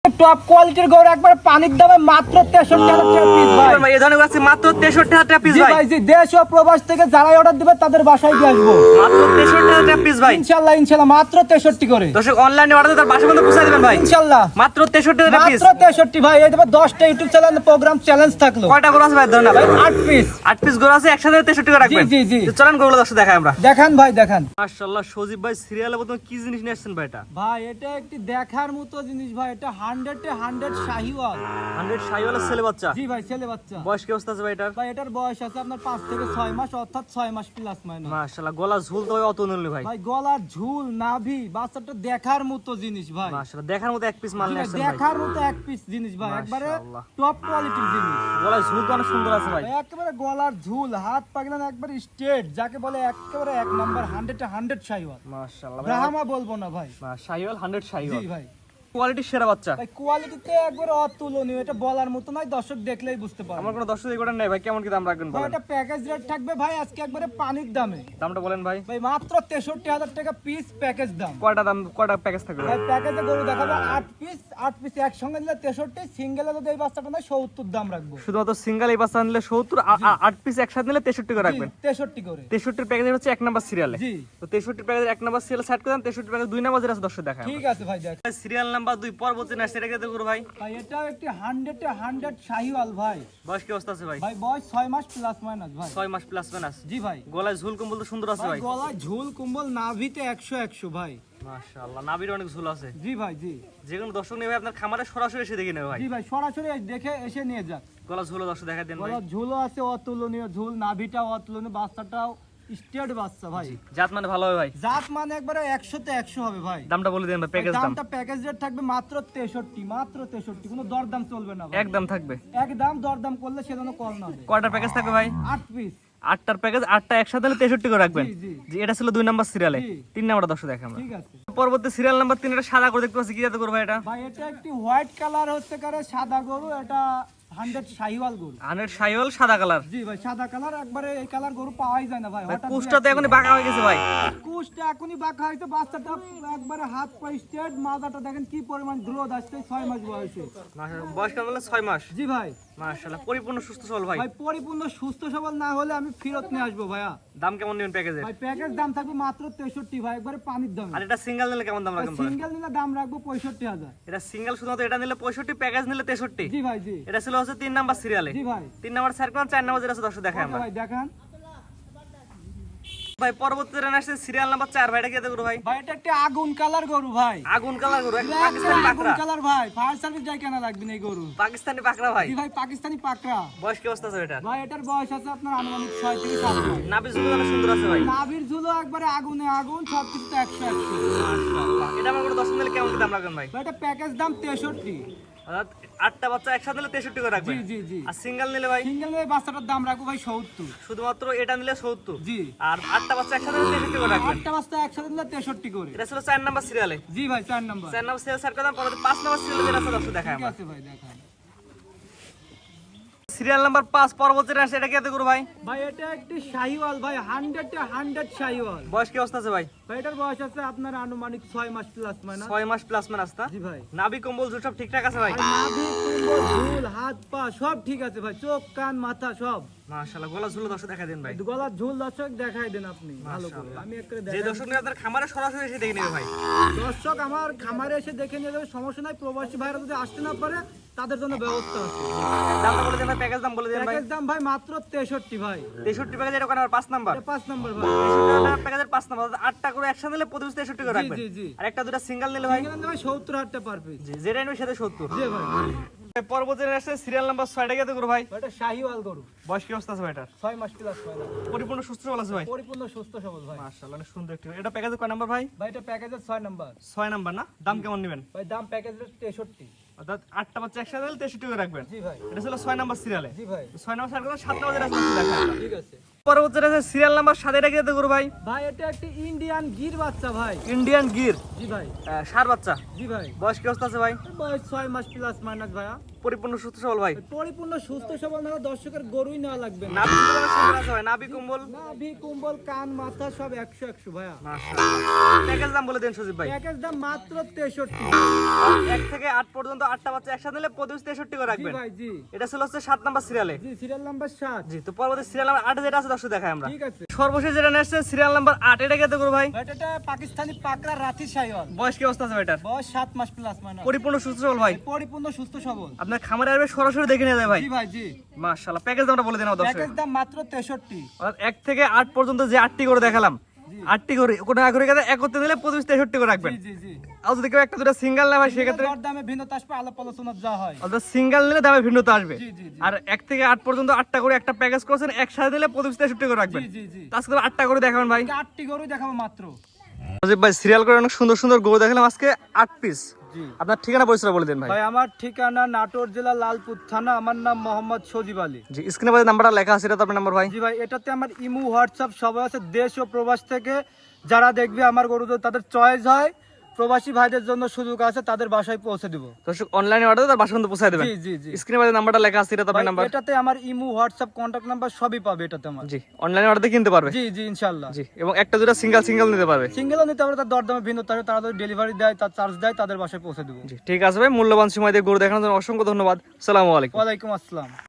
Top কোয়ালিটির গরু একবার পানির দামে মাত্র 63,000 টাকা পিস ভাই। ভাই এই ধরনের আছে মাত্র 63,000 টাকা পিস জি ভাই। ভাই জি, দেশ ও প্রবাস থেকে যারাই অর্ডার দিবে তাদের বাসায় দিয়ে আসবো মাত্র 63,000 টাকা পিস ভাই। ইনশাআল্লাহ ইনশাআল্লাহ মাত্র 63 করে। দর্শক অনলাইনে অর্ডার তার বাসা পর্যন্ত পৌঁছে দিবেন ভাই ইনশাআল্লাহ মাত্র 63 টাকা পিস। মাত্র 63 ভাই। এই দেখো 10টা ইউটিউব চ্যানেল প্রোগ্রাম চ্যালেঞ্জ থাকলো। কয়টা গরু আছে ভাই ধরেন না ভাই? 8 পিস 8 পিস গরু আছে একসাথে 63 টাকা রাখবেন। জি, জি। তো চলেন গরুগুলো দর্শক দেখাই আমরা। দেখান ভাই দেখান। মাশাআল্লাহ সজীব ভাই সিরিয়ালে প্রথমে কি জিনিস নিয়ে আসছেন ভাই এটা? ভাই এটা একটি দেখার মতো জিনিস ভাই। এটা 100 শাহিওয়াল। 100 শাইওয়ালের ছেলে বাচ্চা। জি ভাই ছেলে বাচ্চা। বয়স কি অবস্থা আছে ভাই এটার? ভাই এটার বয়স আছে আপনার 5 থেকে 6 মাস, অর্থাৎ 6 মাস প্লাস মাইনাস। মাশাআল্লাহ গলা ঝুল তো অত নলি ভাই। ভাই গলার ঝুল নাভি বাচ্চাটা দেখার মতো জিনিস ভাই। মাশাআল্লাহ দেখার মতো এক পিস মাল জি নিয়ে ভাই, আসছেন ভাই। দেখার মতো এক পিস জিনিস ভাই, একবারে মাশাআল্লাহ। টপ কোয়ালিটির জিনিস। গলা ঝুল তো অনেক সুন্দর আছে ভাই। ভাই একেবারে গলার ঝুল, হাত পাগলান একবারে স্ট্রেট, যাকে বলে একেবারে এক নাম্বার 100 শাহিওয়াল। মাশাআল্লাহ ভাই। ব্রাহ্মা বলবো না ভাই। শাইওয়াল 100 শাইওয়াল। জি ভাই। কোয়ালিটির সেরা বাচ্চা। ভাই কোয়ালিটিতে একবারে অতুলনীয়, এটা বলার মতো নয়, দর্শক দেখলেই বুঝতে পারবে। আমার কোনো দর্শক এগুলো নেই ভাই, কেমন কি দাম রাখবেন ভাই বলেন? এটা প্যাকেজ রেট থাকবে ভাই আজকে একবারে পানির দামে। দামটা বলেন ভাই। ভাই মাত্র 63,000 টাকা পিস প্যাকেজ দাম। কয়টা প্যাকেজ থাকবে ভাই? ভাই প্যাকেজে গরু দেখাবো 8 পিস একসঙ্গে নিলে 63, সিঙ্গেলে যদি এই বাচ্চাটা নেয় 70 দাম রাখবো। শুধুমাত্র সিঙ্গেল এই বাচ্চা নিলে 70, 8 পিস একসাথে নিলে 63 করে রাখবেন। 63 করে। 63 প্যাকেজ হচ্ছে 1 নাম্বার সিরিয়ালে। জি তো 63 প্যাকেজ 1 নাম্বার সিরিয়াল সেট করে দেন, 63 প্যাকেজ 2 নাম্বার যেটা আছে দর্শক দেখায়। ঠিক আছে ভাই দেখ। সিরিয়াল নাম্বার 2 পরবর্তী না সেটা কেটে করব ভাই। ভাই এটাও একটি 100 শাহিওয়াল ভাই। বয়স কি অবস্থা আছে ভাই? ভাই বয়স 6 মাস প্লাস মাইনাস ভাই। 6 মাস প্লাস মাইনাস। জি ভাই। গলায় ঝুল কম্বল তো সুন্দর আছে ভাই ভাই। গলায় ঝুল কুম্বল, নাভিতে 100 ভাই। মাশাআল্লাহ নাভির অনেক ঝুল আছে। জি ভাই জি। যেকোনো দর্শক নেবে আপনার খামারে সরাসরি এসে দেখে নেবে ভাই। জি ভাই সরাসরি দেখে এসে নিয়ে যাক। গলা ঝুল দর্শক দেখায় দেন ভাই। গলার ঝুলও আছে অতুলনীয় ঝুল, নাভিটাও অতুলনীয়, বাচ্চাটাও স্টেট বাচ্চা ভাই। জাত মানে ভালো হবে ভাই। জাত মানে একবারে 100 তে 100 হবে ভাই। দামটা বলে দেন ভাই, প্যাকেজ দাম। দামটা প্যাকেজ রেট থাকবে মাত্র 63, মাত্র 63, কোনো দরদাম চলবে না ভাই। একদম থাকবে। একদম দরদাম করলে সেজন্য কল না হবে। কয়টা প্যাকেজ থাকবে ভাই? 8 পিস। 8টার প্যাকেজ 8টা একসাথে হলে 63 করে রাখবেন। জি, জি। জি এটা ছিল 2 নাম্বার সিরিয়ালে। জি। 3 নাম্বার দর্শক দেখে আমরা। ঠিক আছে পরবর্তী সিরিয়াল নাম্বার 3 এটা সাদা করে দেখতে পাচ্ছি, কি জাত করব ভাই এটা? ভাই এটা একটি হোয়াইট কালার হচ্ছে কারে সাদা গরু, এটা 100 শাহিওয়াল গরু। 100 শাইওয়াল সাদা কালার। জি ভাই সাদা কালার, একবারে এই কালার গরু পাওয়াই যায় না ভাই। ভাই হঠাৎ কুষ্টা তো এখনই বাঁকা হয়ে গেছে ভাই। কুষ্টা এখনই বাঁকা হয়েছে, বাচ্চাটা একবারে হাত পা স্ট্রেট, মাথাটা দেখেন কি পরিমাণ গ্রোথ আসছে 6 মাস বয়সে। মাশাআল্লাহ বয়স কেমন হলো? 6 মাস। জি ভাই। মাশাআল্লাহ পরিপূর্ণ সুস্থ সবল ভাই। ভাই পরিপূর্ণ সুস্থ সবল না হলে আমি ফেরত নিয়ে আসবো ভাইয়া। দাম কেমন নেবেন প্যাকেজের? ভাই প্যাকেজ দাম থাকবে মাত্র 63 ভাই, একবারে পানির দাম। আর এটা সিঙ্গেল নিলে কেমন দাম রাখবেন বলেন? সিঙ্গেল নিলে দাম রাখবো 65,000। এটা সিঙ্গেল শুধুমাত্র এটা নিলে 65, প্যাকেজ নিলে 63। জি ভাই জি। এটা ছিল হচ্ছে 3 নাম্বার সিরিয়ালে। জি ভাই। 3 নাম্বার সার্কেল 4 নাম্বার যেটা আছে দর্শক দেখায় ওকে আমরা। ভাই দেখান। ভাই পরবর্তী রান আসছে সিরিয়াল নাম্বার 4 ভাই, এটা কি জাত করব ভাই? ভাই এটা একটা আগুন কালার গরু ভাই। আগুন কালার গরু, একটা এটা পাকিস্তানি আগুন পাকড়া। কালার ভাই, ফায়ার সার্ভিস যাই কেনা লাগবে না এই গরু। পাকিস্তানি পাকড়া ভাই। জি ভাই পাকিস্তানি পাকড়া। বয়স কি অবস্থা আছে এটা? ভাই এটার বয়স আছে আপনার আনুমানিক 6 থেকে 7 মাস। নাভি ঝুল অনেক সুন্দর আছে ভাই। নাভির ঝুলো একবারে আগুনে আগুন, সবকিছুতে 100। মাশাআল্লাহ এটা আমার কোনো 10 নিলে কেমন কি দাম রাখবেন ভাই? ভাই এটা প্যাকেজ দাম 63। অর্থাৎ 8টা বাচ্চা একসাথে নিলে 63 করে জি রাখবেন। জি জি। আর সিঙ্গেল নিলে ভাই সিঙ্গেল এই বাচ্চাটার দাম রাখবো ভাই 70। শুধুমাত্র এটা নিলে 70। জি। আর 8টা বাচ্চা একসাথে নিলে 63 করে রাখবেন। আটটা বাচ্চা একসাথে নিলে 63 করে। এটা ছিল 4 নাম্বার সিরিয়ালে। জি ভাই 4 নাম্বার। 4 নাম্বার সিরিয়াল স্যার কদম পরে 5 নাম্বার সিরিয়ালে যেটা আছে দর্শক দেখায় ঠিক আমরা। আছে ভাই দেখান। সিরিয়াল নাম্বার 5 পরবর্তী রান এটা কি জাত করব ভাই? ভাই এটা একটি শাহিওয়াল ভাই, 100 শাহিওয়াল। বয়স কি অবস্থা আছে ভাই? ভাই এটার বয়স আছে আপনার আনুমানিক 6 মাস প্লাস মাইনাস। 6 মাস প্লাস মাইনাস না? জি ভাই। নাভি কম্বল ঝুল সব ঠিকঠাক আছে ভাই? আর নাভি কুম্বল ঝুল হাত পা সব ঠিক আছে ভাই, চোখ কান মাথা সব। মাশাআল্লাহ গলা ঝুল দর্শক দেখায় দেন ভাই। গলার ঝুল দর্শক দেখাই দেন আপনি ভালো করে। আমি একটা যে দেখাই। দর্শক নিয়ে আপনার খামারে সরাসরি এসে দেখে নেবে ভাই। দর্শক আমার খামারে এসে দেখে নিয়ে যাবে, সমস্যা নাই। প্রবাসী ভাইরা যদি আসতে না পারে তাদের জন্য ব্যবস্থা আছে। দামটা বলে দেন ভাই, প্যাকেজ দাম বলে দেন ভাই। প্যাকেজ দাম ভাই মাত্র 63 ভাই। 63 প্যাকেজ এটা কোন 5 নাম্বার? এটা 5 নাম্বার ভাই। 63 টাকা প্যাকেজের 5 নাম্বার, 8টা করে একসাথে নিলে প্রতি 63 করে জি রাখবেন। জি জি। আর একটা দুটো সিঙ্গেল নিলে ভাই এখানে ভাই 70 টাকা পার পিস। জি যেটা নেবে সেটা 70। জি ভাই। পরবর্তী আসছে সিরিয়াল নাম্বার 6 টা কি করব ভাই? এটা শাহিওয়াল গরু, বয়স কি অবস্থা আছে ভাই এটার? 6 মাস প্লাস মাইনাস। পরিপূর্ণ সুস্থ সবল আছে ভাই। পরিপূর্ণ সুস্থ সবল ভাই। মাশাআল্লাহ অনেক সুন্দর একটি। এটা প্যাকেজে কয় নাম্বার ভাই? ভাই এটা প্যাকেজের 6 নাম্বার। 6 নাম্বার না? দাম কেমন নেবেন? ভাই দাম প্যাকেজের 63। অর্থাৎ 8টা বাচ্চা একসাথে নিলে 63 করে রাখবেন। জি ভাই। এটা ছিল 6 নাম্বার সিরিয়ালে। জি ভাই। 6 নাম্বার সার্কেল 7 নাম্বার যেটা আছে দেখা। ঠিক আছে। পরবর্তী আছে সিরিয়াল নাম্বার 7 এটা কি করব ভাই? ভাই এটা একটা ইন্ডিয়ান গির বাচ্চা ভাই। ইন্ডিয়ান গির। জি ভাই। সার বাচ্চা, জি ভাই। বয়স কি অবস্থা আছে ভাই? বয়স 6 মাস প্লাস মাইনাস ভাইয়া। পরিপূর্ণ সুস্থ সবল ভাই? পরিপূর্ণ সুস্থ সবল না, দর্শকের গরুই নেওয়া লাগবে না। নাভি কম্বল সুন্দর আছে ভাই, নাভি কম্বল, নাভি কুম্বল কান মাথা সব 100 ভাইয়া। মাশাআল্লাহ। প্যাকেজ দাম বলে দেন সজীব ভাই। প্যাকেজ দাম মাত্র 63। 1 থেকে 8 পর্যন্ত 8টা বাচ্চা একসাথে নিলে প্রতি 63 করে জি রাখবেন। ভাই জি। এটা ছিল হচ্ছে 7 নাম্বার সিরিয়ালে। জি সিরিয়াল নাম্বার 7। জি, তো পরবর্তী সিরিয়াল নাম্বার 8 যেটা আছে দর্শক দেখাই আমরা। ঠিক আছে। সর্বশেষ যেটা নেক্সট সিরিয়াল নাম্বার 8, এটা কত করে ভাই? এটা পাকিস্তানি পাকড়া রাতি শাইওয়াল। বয়স কি অবস্থা আছে ভাই এটার? বয়স 7 মাস প্লাস মাইনাস। পরিপূর্ণ সুস্থ সবল ভাই? পরিপূর্ণ সুস্থ সবল। আপনার খামারে আসবে সরাসরি দেখে নিয়ে যায় ভাই? জি ভাই জি। মাশাআল্লাহ। প্যাকেজ দামটা বলে দেন আমাদের দর্শক। প্যাকেজ দাম মাত্র 63। 1 থেকে 8 পর্যন্ত যে 8টি করে দেখালাম, 8টি করে কোনো না করে গেলে একত্রে নিলে প্রতি 63 করে রাখবেন। জি জি জি। আর যদি কেউ একটা দুটো সিঙ্গেল না হয় সেক্ষেত্রে দর দামে ভিন্নতা আসবে, আলাপ আলোচনা যা হয়। অর্থাৎ সিঙ্গেল নিলে দামে ভিন্নতা আসবে। জি জি জি। আর 1 থেকে 8 পর্যন্ত 8টা করে একটা প্যাকেজ করছেন, একসাথে দিলে প্রতি 63 করে রাখবেন। জি জি জি। তো আজকে 8টা করে দেখাবেন ভাই। 8টি গরু দেখাবো মাত্র। সজীব ভাই সিরিয়াল করে অনেক সুন্দর সুন্দর গরু দেখালাম আজকে 8 পিস। জি আপনার ঠিকানা পরিচয় বলে দেন ভাই। ভাই, আমার ঠিকানা নাটোর জেলা লালপুর থানা, আমার নাম মোহাম্মদ সজীব আলী। জি, স্ক্রিনে বাজে নাম্বারটা লেখা আছে, এটা তো আপনার নাম্বার ভাই? জি ভাই, এটাতে আমার ইমো হোয়াটসঅ্যাপ সবাই আছে, দেশ ও প্রবাস থেকে যারা দেখবে আমার গরু যদি তাদের চয়েস হয়, প্রবাসী ভাইদের জন্য সুযোগ আছে, তাদের বাসায় পৌঁছে দিব। দর্শক অনলাইনে অর্ডার তার বাসা পর্যন্ত পৌঁছে দেবেন। জি জি জি। স্ক্রিনে বাজে নাম্বারটা লেখা আছে, এটা তো ভাই, আপনার নাম্বার? এটাতে আমার ইমো হোয়াটসঅ্যাপ কন্টাক্ট নাম্বার সবই পাবে এটাতে আমার। জি, অনলাইনে অর্ডার কিনতে পারবে? জি জি ইনশাআল্লাহ। জি, এবং একটা দুটো সিঙ্গেল নিতে পারবে? সিঙ্গেলও নিতে পারে, তার দরদামে ভিন্নতা আছে, তারা যদি ডেলিভারি দেয়, তার চার্জ দেয়, তাদের বাসায় পৌঁছে দেবো। জি, ঠিক আছে ভাই, মূল্যবান সময় দিয়ে গরু দেখানোর জন্য অসংখ্য ধন্যবাদ। আসসালামু আলাইকুম। ওয়ালাইকুম আসসালাম।